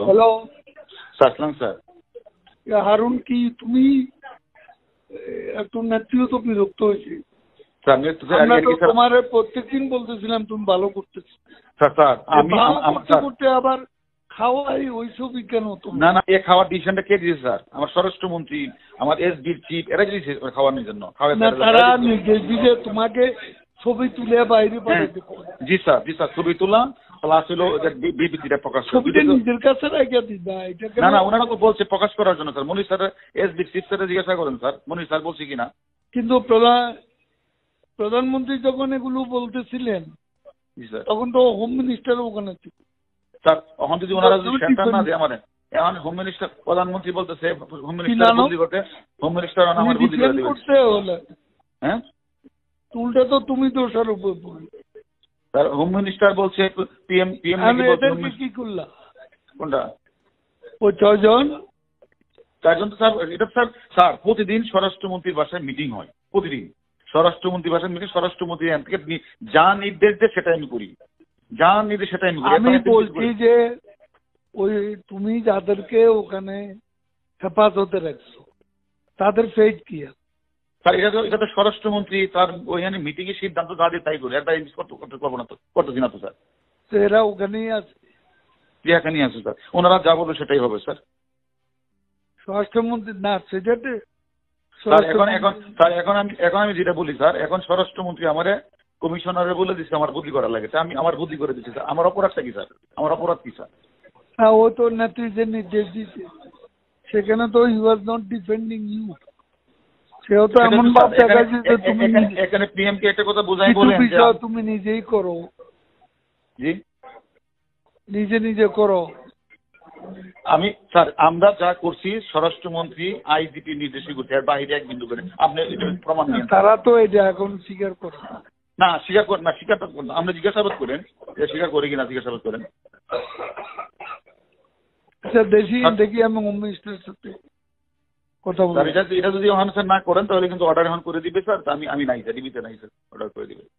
Hello সাসলাম sir. Harun, কি তুমি একটু নেত্রীও তো বিরক্ত হয়েছে। আমরা তো তোমার প্রত্যেকদিন বলতেছিলাম তুমি ভালো করতেছো, করতে আবার খাওয়াই ওইসবই কেন? না না, এ খাওয়ার ডিসিশনটা কে দিয়েছে স্যার? আমার স্বরাষ্ট্রমন্ত্রী, আমার এসডির চিফ, এরা দিয়েছে খাওয়ানোর জন্য। তারা নির্দেশ দিলে তোমাকে ছবি তুলে বাইরে পাঠাতে। জি স্যার, জি স্যার, ছবি তোলা প্লাস হলো বিবৃতিটা প্রকাশ, ছবিটা নিজের কাছে রেখে দিবা। এটা না না, ওনারা তো বলছে প্রকাশ করার জন্য স্যার। মনির স্যার, এসডি চিফ স্যার জিজ্ঞাসা করেন স্যার, মনির স্যার বলছে কিনা। কিন্তু প্রধানমন্ত্রী যখন এগুলো বলতেছিলেন তখন তো হোম মিনিস্টার ওখানে ছিল স্যার। এখন যদি ওনারা যদি সেন্টার না দেয় আমার, এখন হোম মিনিস্টার, প্রধানমন্ত্রী বলতেছে হোম মিনিস্টার বদলি করতে, হোম মিনিস্টার আমার বদলি করে দিবেন করতে হলে। হ্যাঁ, উল্টা তো তুমি দোষারোপ করবে স্যার। হোম মিনিস্টার বলছে পিএম কি করলা? কোনটা? ও 6 জন তো স্যার, এটা স্যার স্যার প্রতিদিন স্বরাষ্ট্রমন্ত্রীর বাসায় মিটিং হয়, প্রতিদিন স্বরাষ্ট্রমন্ত্রীর বাসায় মিটিং। স্বরাষ্ট্রমন্ত্রী থেকে যা নির্দেশ দেয় সেটা আমি করি, যা নির্দেশ সেটা আমি করি। আমি বলছি যে ওই তুমি যাদেরকে ওখানে হেফাজতে রাখছো তাদের ফেট কি আছে স্যার? এটা তো স্বরাষ্ট্রমন্ত্রী তার ওইখানে মিটিং এর সিদ্ধান্ত যা দিয়ে তাই করি, একটা করবো না তো, করতেছি না তো স্যার। তো এরা ওখানেই আছে, এখানেই আছে স্যার। ওনারা যা বলবে সেটাই হবে স্যার। স্বরাষ্ট্রমন্ত্রী না সেটাতে স্যার এখন আমি যেটা বলি স্যার, এখন স্বরাষ্ট্রমন্ত্রী আমারে কমিশনারে বলে দিচ্ছে আমার বুদ্ধি করা লাগে, আমি আমার বুদ্ধি করে দিচ্ছি স্যার। আমার অপরাধটা কি স্যার? আমার অপরাধ কি স্যার? হ্যাঁ, ও তো নেত্রী যে নির্দেশ দিচ্ছে সেখানে তো you are not defending you. সেও তো এমন ভাব দেখাচ্ছে যে তুমি এখানে পিএম কে একটা কথা বোঝাই বলেন যে তুমি নিজেই করো, জি নিজে করো। আমি স্যার, আমরা যা করছি স্বরাষ্ট্রমন্ত্রী আইজিপি নির্দেশই করছে, এর বাইরে এক বিন্দু করে আপনি প্রমাণ নিন। তারা তো এটা এখন স্বীকার করে না, স্বীকার করেন না, স্বীকারটা করেন, আপনি জিজ্ঞাসাবাদ করেন স্বীকার করে কিনা, জিজ্ঞাসাবাদ করেন। আচ্ছা, দেখি আমি হোম মিনিস্টারের সাথে কথা বলবো। এটা যদি এখন স্যার না করেন তাহলে কিন্তু অর্ডার এখন করে দিবে স্যার। আমি নাই স্যার, ডিবিতে নাই স্যার, অর্ডার করে দিবে।